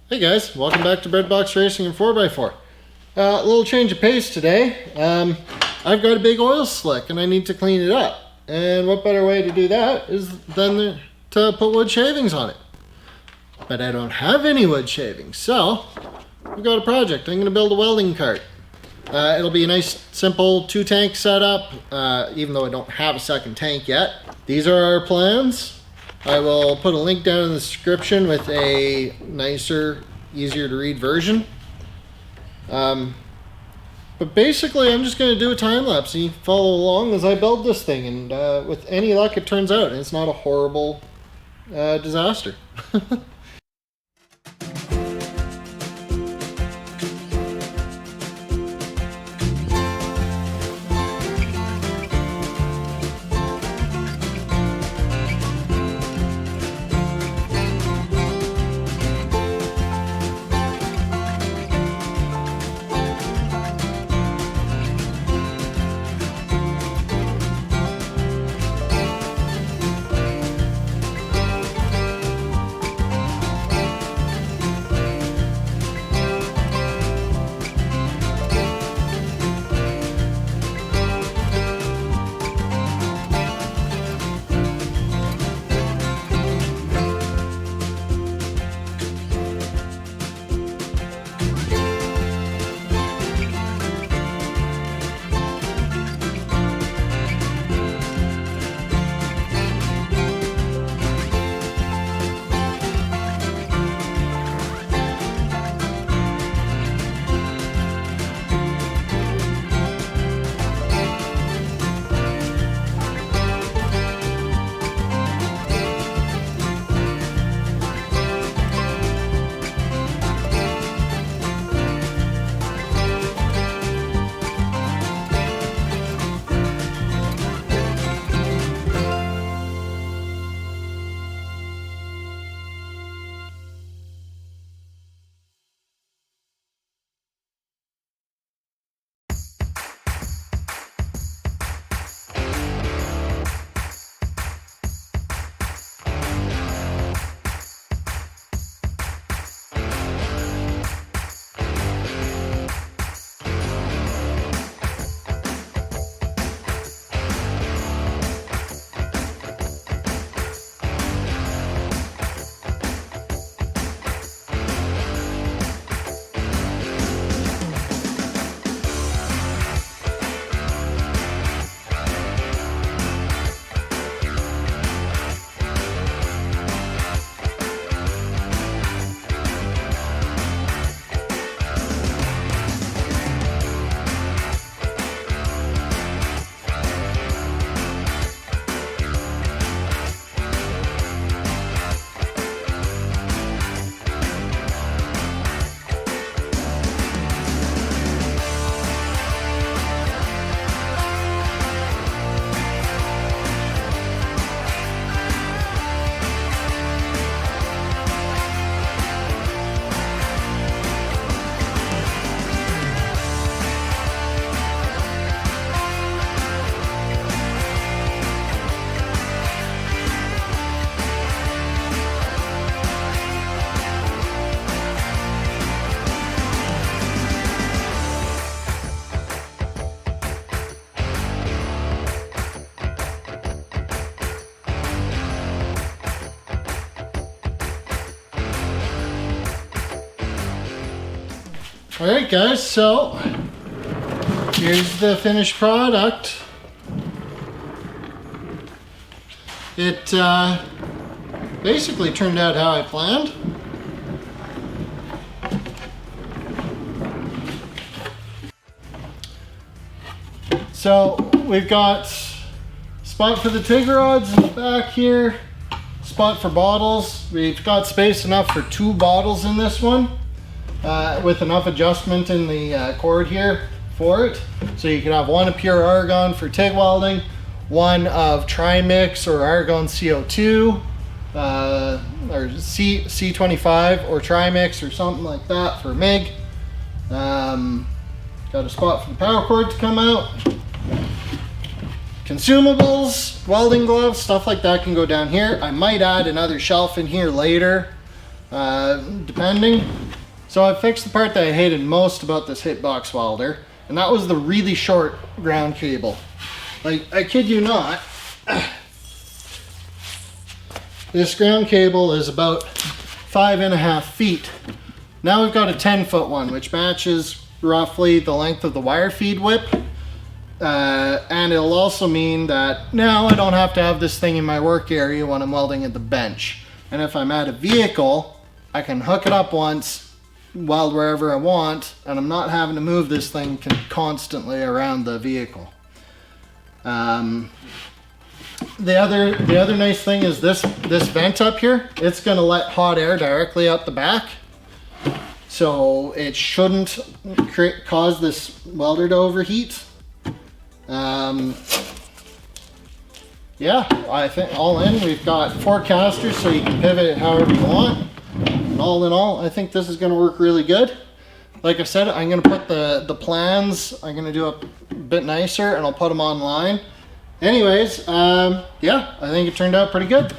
Hey guys, welcome back to Breadbox Racing and 4x4. A little change of pace today. I've got a big oil slick and I need to clean it up. And what better way to do that is than to put wood shavings on it. But I don't have any wood shavings, so I've got a project. I'm going to build a welding cart. It'll be a nice, simple 2-tank setup, even though I don't have a second tank yet. These are our plans. I will put a link down in the description with a nicer, easier to read version. But basically I'm just going to do a time lapse and you follow along as I build this thing, and with any luck it turns out it's not a horrible disaster. Alright guys, so here's the finished product. It basically turned out how I planned. So we've got spot for the TIG rods in the back here, spot for bottles. We've got space enough for 2 bottles in this one. With enough adjustment in the cord here for it. So you can have one of pure argon for TIG welding, one of trimix or argon CO2, or C25 or trimix or something like that for MIG. Got a spot for the power cord to come out. Consumables, welding gloves, stuff like that can go down here. I might add another shelf in here later, depending. So I fixed the part that I hated most about this hitbox welder, and that was the really short ground cable. Like, I kid you not, this ground cable is about 5.5 feet. Now we've got a 10-foot one, which matches roughly the length of the wire feed whip. And it'll also mean that now I don't have to have this thing in my work area when I'm welding at the bench. And if I'm at a vehicle, I can hook it up once, weld wherever I want, and I'm not having to move this thing constantly around the vehicle. The other nice thing is this vent up here. It's going to let hot air directly out the back, so it shouldn't cause this welder to overheat. Yeah, I think all in, we've got 4 casters, so you can pivot it however you want. And all in all, I think this is going to work really good. Like I said, I'm going to put the plans, I'm going to do a bit nicer, and I'll put them online. Anyways, yeah, I think it turned out pretty good.